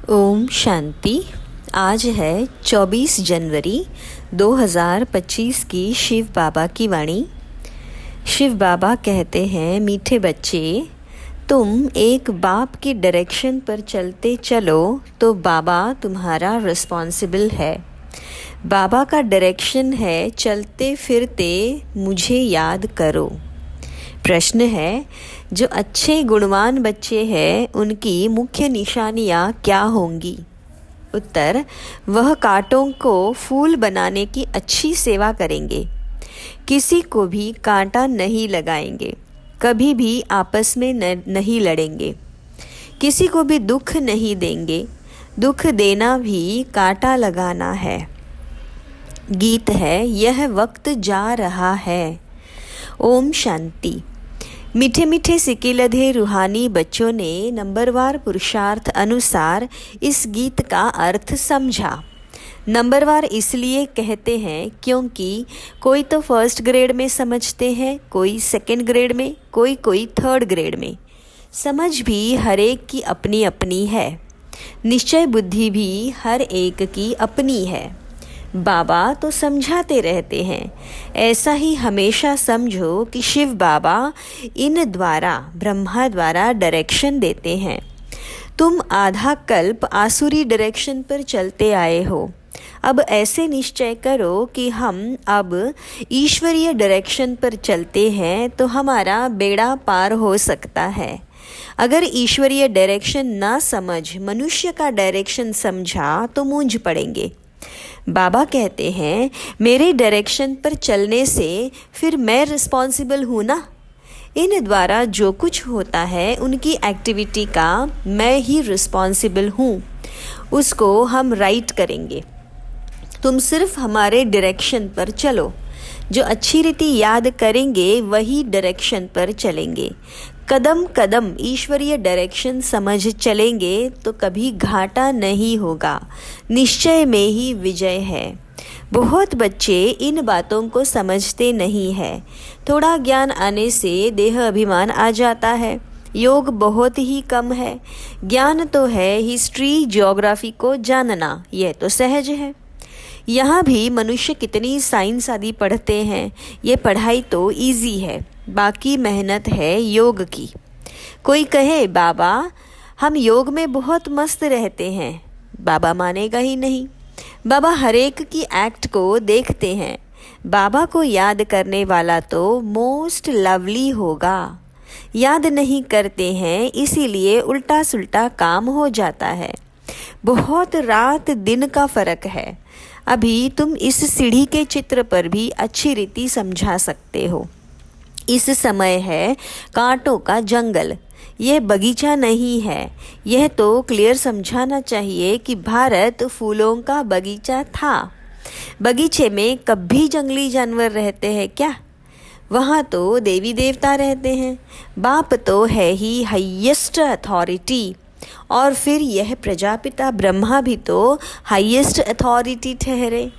ओम शांति। आज है 24 जनवरी 2025 की शिव बाबा की वाणी। शिव बाबा कहते हैं, मीठे बच्चे, तुम एक बाप की डायरेक्शन पर चलते चलो तो बाबा तुम्हारा रिस्पॉन्सिबल है। बाबा का डायरेक्शन है चलते फिरते मुझे याद करो। प्रश्न है, जो अच्छे गुणवान बच्चे हैं उनकी मुख्य निशानियाँ क्या होंगी? उत्तर, वह कांटों को फूल बनाने की अच्छी सेवा करेंगे, किसी को भी कांटा नहीं लगाएंगे, कभी भी आपस में नहीं लड़ेंगे, किसी को भी दुख नहीं देंगे। दुख देना भी कांटा लगाना है। गीत है, यह वक्त जा रहा है। ओम शांति। मीठे मीठे सिकिलधे रूहानी बच्चों ने नंबरवार पुरुषार्थ अनुसार इस गीत का अर्थ समझा। नंबरवार इसलिए कहते हैं क्योंकि कोई तो फर्स्ट ग्रेड में समझते हैं, कोई सेकंड ग्रेड में, कोई थर्ड ग्रेड में। समझ भी हर एक की अपनी अपनी है, निश्चय बुद्धि भी हर एक की अपनी है। बाबा तो समझाते रहते हैं, ऐसा ही हमेशा समझो कि शिव बाबा इन द्वारा, ब्रह्मा द्वारा डायरेक्शन देते हैं। तुम आधा कल्प आसुरी डायरेक्शन पर चलते आए हो। अब ऐसे निश्चय करो कि हम अब ईश्वरीय डायरेक्शन पर चलते हैं तो हमारा बेड़ा पार हो सकता है। अगर ईश्वरीय डायरेक्शन ना समझ मनुष्य का डायरेक्शन समझा तो मूंझ पड़ेंगे। बाबा कहते हैं, मेरे डायरेक्शन पर चलने से फिर मैं रिस्पॉन्सिबल हूँ ना। इन द्वारा जो कुछ होता है उनकी एक्टिविटी का मैं ही रिस्पॉन्सिबल हूँ, उसको हम राइट करेंगे। तुम सिर्फ हमारे डायरेक्शन पर चलो, जो अच्छी रीति याद करेंगे वही डायरेक्शन पर चलेंगे। कदम कदम ईश्वरीय डायरेक्शन समझ चलेंगे तो कभी घाटा नहीं होगा, निश्चय में ही विजय है। बहुत बच्चे इन बातों को समझते नहीं है। थोड़ा ज्ञान आने से देह अभिमान आ जाता है। योग बहुत ही कम है। ज्ञान तो है हिस्ट्री ज्योग्राफी को जानना, यह तो सहज है। यहाँ भी मनुष्य कितनी साइंस आदि पढ़ते हैं, ये पढ़ाई तो इजी है, बाकी मेहनत है योग की। कोई कहे, बाबा हम योग में बहुत मस्त रहते हैं, बाबा मानेगा ही नहीं। बाबा हर एक की एक्ट को देखते हैं। बाबा को याद करने वाला तो मोस्ट लवली होगा। याद नहीं करते हैं, इसीलिए उल्टा सुल्टा काम हो जाता है। बहुत रात दिन का फर्क है। अभी तुम इस सीढ़ी के चित्र पर भी अच्छी रीति समझा सकते हो। इस समय है कांटों का जंगल, यह बगीचा नहीं है। यह तो क्लियर समझाना चाहिए कि भारत फूलों का बगीचा था। बगीचे में कभी जंगली जानवर रहते हैं क्या? वहाँ तो देवी देवता रहते हैं। बाप तो है ही हाईएस्ट अथॉरिटी, और फिर यह प्रजापिता ब्रह्मा भी तो हाईएस्ट अथॉरिटी ठहरे।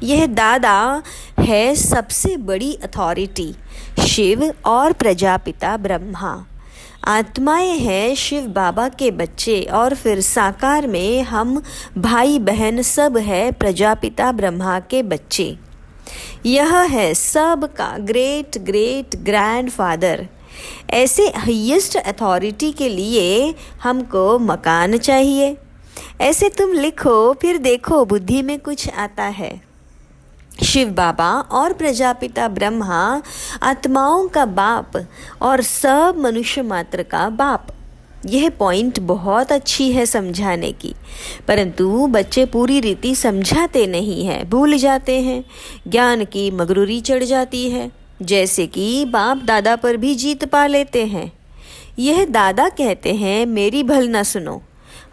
यह दादा है सबसे बड़ी अथॉरिटी, शिव और प्रजापिता ब्रह्मा। आत्माएं हैं शिव बाबा के बच्चे, और फिर साकार में हम भाई बहन सब है प्रजापिता ब्रह्मा के बच्चे। यह है सब का ग्रेट ग्रेट ग्रैंडफादर। ऐसे हाईएस्ट अथॉरिटी के लिए हमको मकान चाहिए। ऐसे तुम लिखो, फिर देखो बुद्धि में कुछ आता है। शिव बाबा और प्रजापिता ब्रह्मा आत्माओं का बाप और सब मनुष्य मात्र का बाप। यह पॉइंट बहुत अच्छी है समझाने की, परंतु बच्चे पूरी रीति समझाते नहीं हैं, भूल जाते हैं। ज्ञान की मगरूरी चढ़ जाती है, जैसे कि बाप दादा पर भी जीत पा लेते हैं। यह दादा कहते हैं, मेरी भल न सुनो,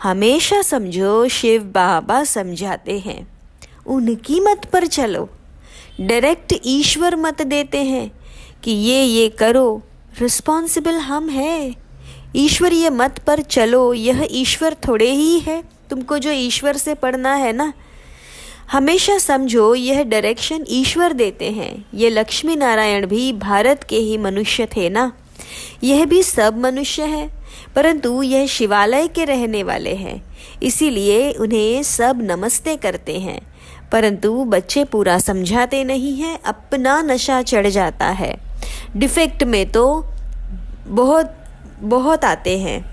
हमेशा समझो शिव बाबा समझाते हैं, उनकी मत पर चलो। डायरेक्ट ईश्वर मत देते हैं कि ये करो, रिस्पॉन्सिबल हम हैं। ईश्वरीय मत पर चलो, यह ईश्वर थोड़े ही है, तुमको जो ईश्वर से पढ़ना है ना। हमेशा समझो यह डायरेक्शन ईश्वर देते हैं। ये लक्ष्मी नारायण भी भारत के ही मनुष्य थे ना। यह भी सब मनुष्य है, परंतु यह शिवालय के रहने वाले हैं, इसीलिए उन्हें सब नमस्ते करते हैं। परंतु बच्चे पूरा समझाते नहीं हैं, अपना नशा चढ़ जाता है। डिफेक्ट में तो बहुत बहुत आते हैं।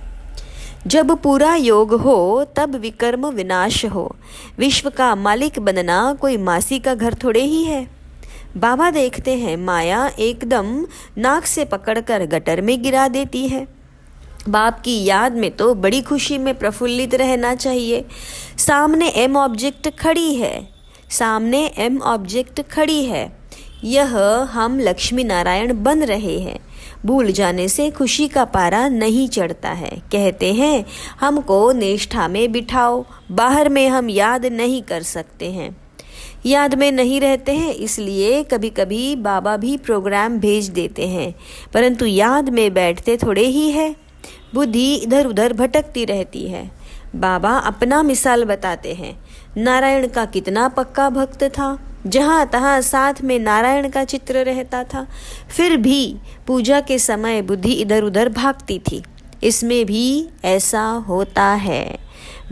जब पूरा योग हो तब विकर्म विनाश हो। विश्व का मालिक बनना कोई मासी का घर थोड़े ही है। बाबा देखते हैं माया एकदम नाक से पकड़कर गटर में गिरा देती है। बाप की याद में तो बड़ी खुशी में प्रफुल्लित रहना चाहिए। सामने एम ऑब्जेक्ट खड़ी है। यह हम लक्ष्मी नारायण बन रहे हैं। भूल जाने से खुशी का पारा नहीं चढ़ता है। कहते हैं हमको निष्ठा में बिठाओ, बाहर में हम याद नहीं कर सकते हैं। याद में नहीं रहते हैं, इसलिए कभी कभी बाबा भी प्रोग्राम भेज देते हैं, परंतु याद में बैठते थोड़े ही है। बुद्धि इधर उधर भटकती रहती है। बाबा अपना मिसाल बताते हैं। नारायण का कितना पक्का भक्त था, जहाँ तहाँ साथ में नारायण का चित्र रहता था, फिर भी पूजा के समय बुद्धि इधर उधर भागती थी। इसमें भी ऐसा होता है।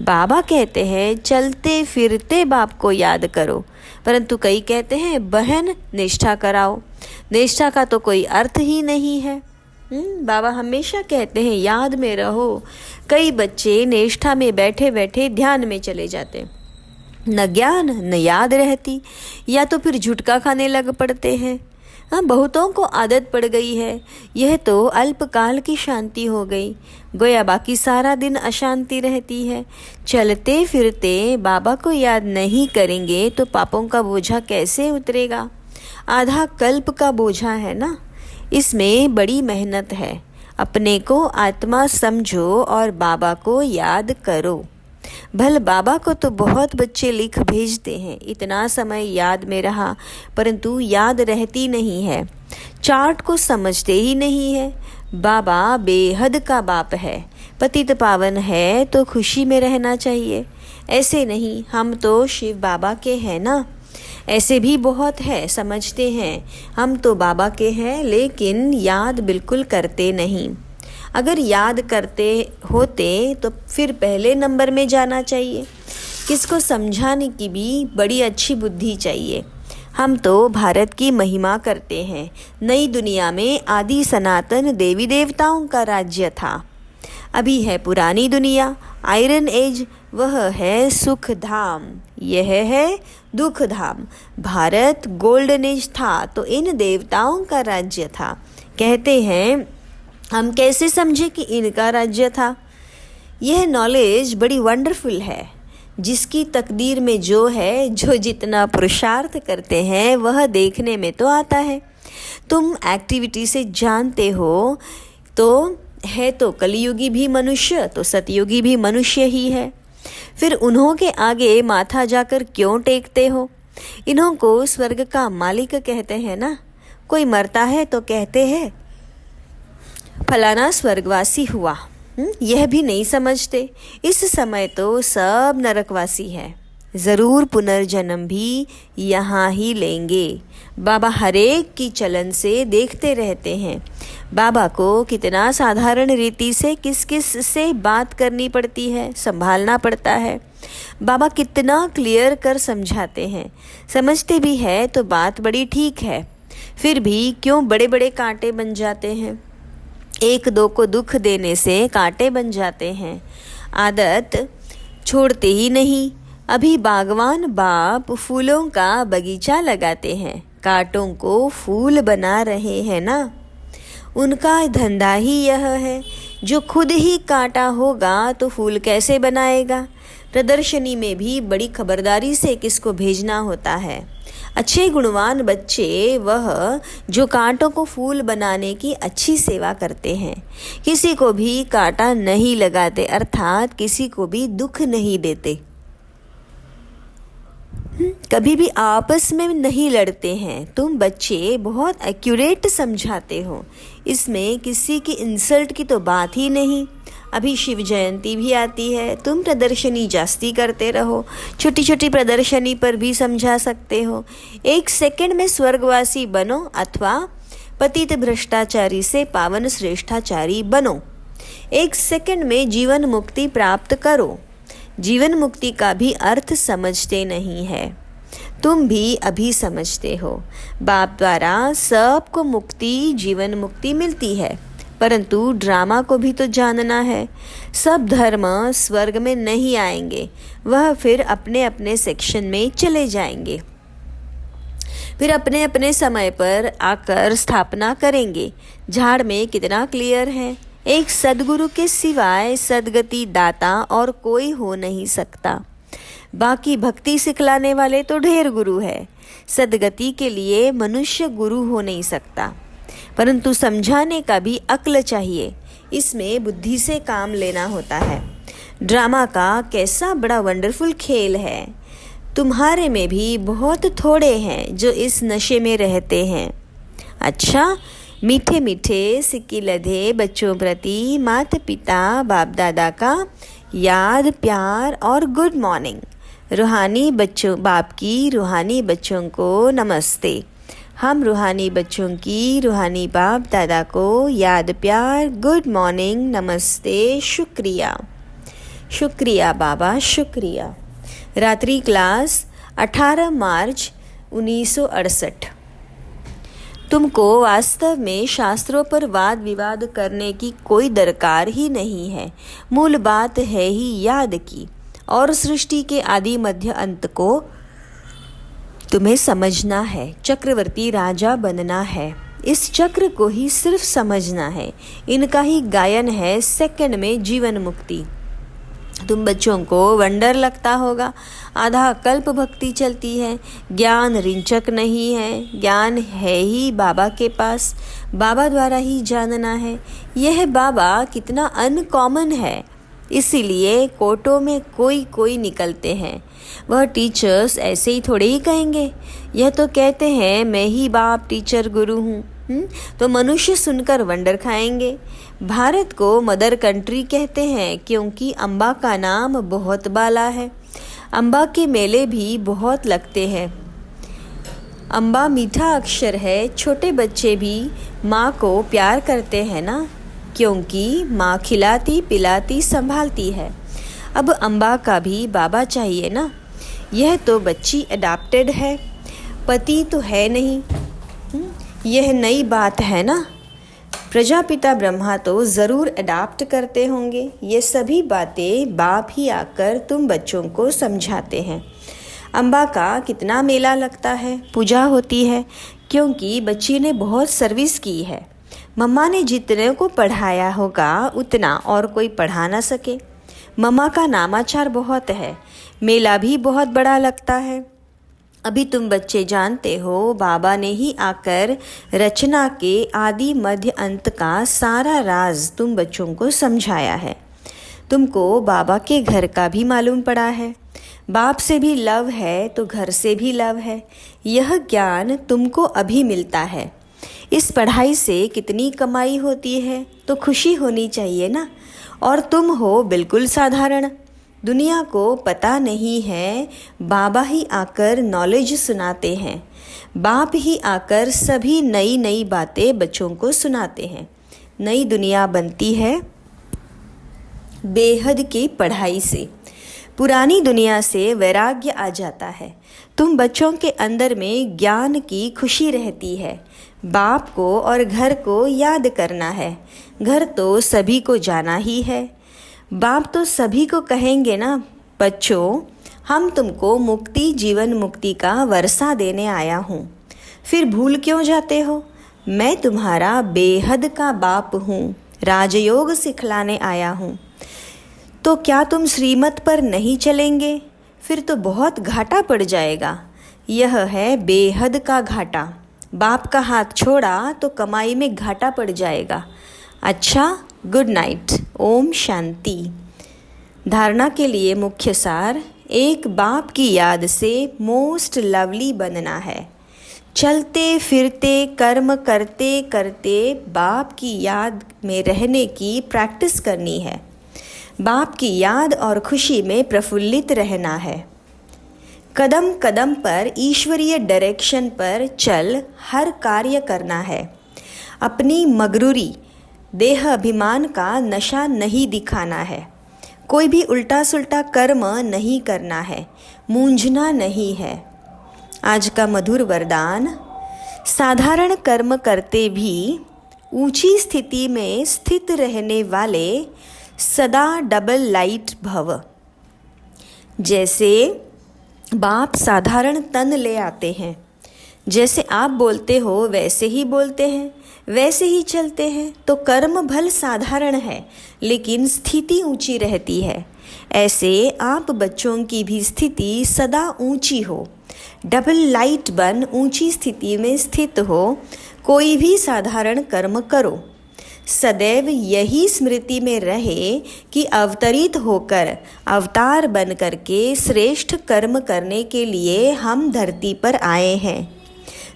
बाबा कहते हैं चलते फिरते बाप को याद करो, परंतु कई कहते हैं बहन निष्ठा कराओ। निष्ठा का तो कोई अर्थ ही नहीं है। बाबा हमेशा कहते हैं याद में रहो। कई बच्चे निष्ठा में बैठे बैठे ध्यान में चले जाते, न ज्ञान न याद रहती, या तो फिर झुटका खाने लग पड़ते हैं। बहुतों को आदत पड़ गई है। यह तो अल्पकाल की शांति हो गई, गोया बाकी सारा दिन अशांति रहती है। चलते फिरते बाबा को याद नहीं करेंगे तो पापों का बोझा कैसे उतरेगा। आधा कल्प का बोझा है ना, इसमें बड़ी मेहनत है। अपने को आत्मा समझो और बाबा को याद करो। भल बाबा को तो बहुत बच्चे लिख भेजते हैं, इतना समय याद में रहा, परंतु याद रहती नहीं है। चार्ट को समझते ही नहीं है। बाबा बेहद का बाप है, पतित पावन है तो खुशी में रहना चाहिए। ऐसे नहीं हम तो शिव बाबा के हैं ना। ऐसे भी बहुत है, समझते हैं हम तो बाबा के हैं, लेकिन याद बिल्कुल करते नहीं। अगर याद करते होते तो फिर पहले नंबर में जाना चाहिए। किसको समझाने की भी बड़ी अच्छी बुद्धि चाहिए। हम तो भारत की महिमा करते हैं। नई दुनिया में आदि सनातन देवी देवताओं का राज्य था। अभी है पुरानी दुनिया, आयरन एज, वह है सुख धाम, यह है दुख धाम। भारत गोल्डन एज था तो इन देवताओं का राज्य था। कहते हैं हम कैसे समझे कि इनका राज्य था। यह नॉलेज बड़ी वंडरफुल है। जिसकी तकदीर में जो है, जो जितना पुरुषार्थ करते हैं वह देखने में तो आता है। तुम एक्टिविटी से जानते हो तो है तो कलियुगी भी मनुष्य तो सतयुगी भी मनुष्य ही है। फिर उन्हों के आगे माथा जाकर क्यों टेकते हो। इन्हों को स्वर्ग का मालिक कहते हैं ना। कोई मरता है तो कहते हैं फलाना स्वर्गवासी हुआ, यह भी नहीं समझते। इस समय तो सब नरकवासी है, ज़रूर पुनर्जन्म भी यहाँ ही लेंगे। बाबा हरेक की चलन से देखते रहते हैं। बाबा को कितना साधारण रीति से किस किस से बात करनी पड़ती है, संभालना पड़ता है। बाबा कितना क्लियर कर समझाते हैं। समझते भी है तो बात बड़ी ठीक है, फिर भी क्यों बड़े बड़े कांटे बन जाते हैं। एक दो को दुख देने से कांटे बन जाते हैं। आदत छोड़ते ही नहीं। अभी बागवान बाप फूलों का बगीचा लगाते हैं, कांटों को फूल बना रहे हैं ना। उनका धंधा ही यह है। जो खुद ही कांटा होगा तो फूल कैसे बनाएगा। प्रदर्शनी में भी बड़ी खबरदारी से किसको भेजना होता है। अच्छे गुणवान बच्चे वह जो कांटों को फूल बनाने की अच्छी सेवा करते हैं। किसी को भी कांटा नहीं लगाते, अर्थात किसी को भी दुख नहीं देते। कभी भी आपस में नहीं लड़ते हैं। तुम बच्चे बहुत एक्यूरेट समझाते हो, इसमें किसी की इंसल्ट की तो बात ही नहीं। अभी शिव जयंती भी आती है, तुम प्रदर्शनी जास्ती करते रहो। छोटी छोटी प्रदर्शनी पर भी समझा सकते हो। 1 सेकंड में स्वर्गवासी बनो अथवा पतित भ्रष्टाचारी से पावन श्रेष्ठाचारी बनो। 1 सेकंड में जीवन मुक्ति प्राप्त करो। जीवन मुक्ति का भी अर्थ समझते नहीं है। तुम भी अभी समझते हो। बाप द्वारा सबको मुक्ति, जीवन मुक्ति मिलती है, परंतु ड्रामा को भी तो जानना है। सब धर्म स्वर्ग में नहीं आएंगे, वह फिर अपने अपने सेक्शन में चले जाएंगे, फिर अपने अपने समय पर आकर स्थापना करेंगे। झाड़ में कितना क्लियर है, एक सद्गुरु के सिवाय सद्गति दाता और कोई हो नहीं सकता। बाकी भक्ति सिखलाने वाले तो ढेर गुरु है, सद्गति के लिए मनुष्य गुरु हो नहीं सकता, परंतु समझाने का भी अक्ल चाहिए। इसमें बुद्धि से काम लेना होता है। ड्रामा का कैसा बड़ा वंडरफुल खेल है। तुम्हारे में भी बहुत थोड़े हैं जो इस नशे में रहते हैं। अच्छा, मीठे मीठे सिक्की लधे बच्चों प्रति माता पिता बाप दादा का याद, प्यार और गुड मॉर्निंग। रूहानी बच्चों, बाप की रूहानी बच्चों को नमस्ते। हम रूहानी बच्चों की रूहानी बाप दादा को याद, प्यार, गुड मॉर्निंग, नमस्ते, शुक्रिया। शुक्रिया बाबा, शुक्रिया। रात्रि क्लास 18 मार्च 1968। तुमको वास्तव में शास्त्रों पर वाद विवाद करने की कोई दरकार ही नहीं है। मूल बात है ही याद की, और सृष्टि के आदि मध्य अंत को तुम्हें समझना है। चक्रवर्ती राजा बनना है, इस चक्र को ही सिर्फ समझना है। इनका ही गायन है सेकंड में जीवन मुक्ति। तुम बच्चों को वंडर लगता होगा, आधा कल्प भक्ति चलती है, ज्ञान रिंचक नहीं है। ज्ञान है ही बाबा के पास, बाबा द्वारा ही जानना है। यह बाबा कितना अनकॉमन है, इसीलिए कोटों में कोई कोई निकलते हैं। वह टीचर्स ऐसे ही थोड़े ही कहेंगे। यह तो कहते हैं मैं ही बाप टीचर गुरु हूँ, तो मनुष्य सुनकर वंडर खाएंगे। भारत को मदर कंट्री कहते हैं क्योंकि अम्बा का नाम बहुत बाला है। अम्बा के मेले भी बहुत लगते हैं। अम्बा मीठा अक्षर है। छोटे बच्चे भी माँ को प्यार करते हैं ना, क्योंकि माँ खिलाती पिलाती संभालती है। अब अम्बा का भी बाबा चाहिए ना। यह तो बच्ची अडॉप्टेड है, पति तो है नहीं। यह नई बात है ना। प्रजापिता ब्रह्मा तो ज़रूर अडॉप्ट करते होंगे। ये सभी बातें बाप ही आकर तुम बच्चों को समझाते हैं। अम्बा का कितना मेला लगता है, पूजा होती है, क्योंकि बच्ची ने बहुत सर्विस की है। मम्मा ने जितने को पढ़ाया होगा उतना और कोई पढ़ा ना सके। मम्मा का नामाचार बहुत है, मेला भी बहुत बड़ा लगता है। अभी तुम बच्चे जानते हो, बाबा ने ही आकर रचना के आदि मध्य अंत का सारा राज तुम बच्चों को समझाया है। तुमको बाबा के घर का भी मालूम पड़ा है। बाप से भी लव है तो घर से भी लव है। यह ज्ञान तुमको अभी मिलता है। इस पढ़ाई से कितनी कमाई होती है तो खुशी होनी चाहिए ना। और तुम हो बिल्कुल साधारण, दुनिया को पता नहीं है। बाबा ही आकर नॉलेज सुनाते हैं। बाप ही आकर सभी नई नई बातें बच्चों को सुनाते हैं। नई दुनिया बनती है बेहद की पढ़ाई से। पुरानी दुनिया से वैराग्य आ जाता है। तुम बच्चों के अंदर में ज्ञान की खुशी रहती है। बाप को और घर को याद करना है। घर तो सभी को जाना ही है। बाप तो सभी को कहेंगे ना, बच्चों हम तुमको मुक्ति, जीवन मुक्ति का वर्षा देने आया हूँ। फिर भूल क्यों जाते हो? मैं तुम्हारा बेहद का बाप हूँ, राजयोग सिखलाने आया हूँ। तो क्या तुम श्रीमत पर नहीं चलेंगे? फिर तो बहुत घाटा पड़ जाएगा। यह है बेहद का घाटा। बाप का हाथ छोड़ा तो कमाई में घाटा पड़ जाएगा। अच्छा, गुड नाइट, ओम शांति। धारणा के लिए मुख्य सार, एक बाप की याद से मोस्ट लवली बनना है। चलते फिरते कर्म करते करते बाप की याद में रहने की प्रैक्टिस करनी है। बाप की याद और खुशी में प्रफुल्लित रहना है। कदम कदम पर ईश्वरीय डायरेक्शन पर चल हर कार्य करना है। अपनी मगरूरी देह अभिमान का नशा नहीं दिखाना है, कोई भी उल्टा सुल्टा कर्म नहीं करना है, मूंझना नहीं है। आज का मधुर वरदान, साधारण कर्म करते भी ऊंची स्थिति में स्थित रहने वाले सदा डबल लाइट भव। जैसे बाप साधारण तन ले आते हैं, जैसे आप बोलते हो वैसे ही बोलते हैं, वैसे ही चलते हैं, तो कर्म भल साधारण है लेकिन स्थिति ऊंची रहती है। ऐसे आप बच्चों की भी स्थिति सदा ऊंची हो, डबल लाइट बन ऊंची स्थिति में स्थित हो। कोई भी साधारण कर्म करो, सदैव यही स्मृति में रहे कि अवतरित होकर अवतार बन करके श्रेष्ठ कर्म करने के लिए हम धरती पर आए हैं,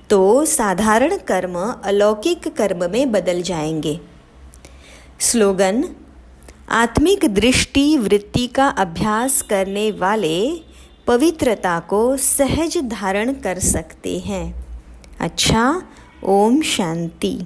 तो साधारण कर्म अलौकिक कर्म में बदल जाएंगे। स्लोगन, आत्मिक दृष्टि वृत्ति का अभ्यास करने वाले पवित्रता को सहज धारण कर सकते हैं। अच्छा, ओम शांति।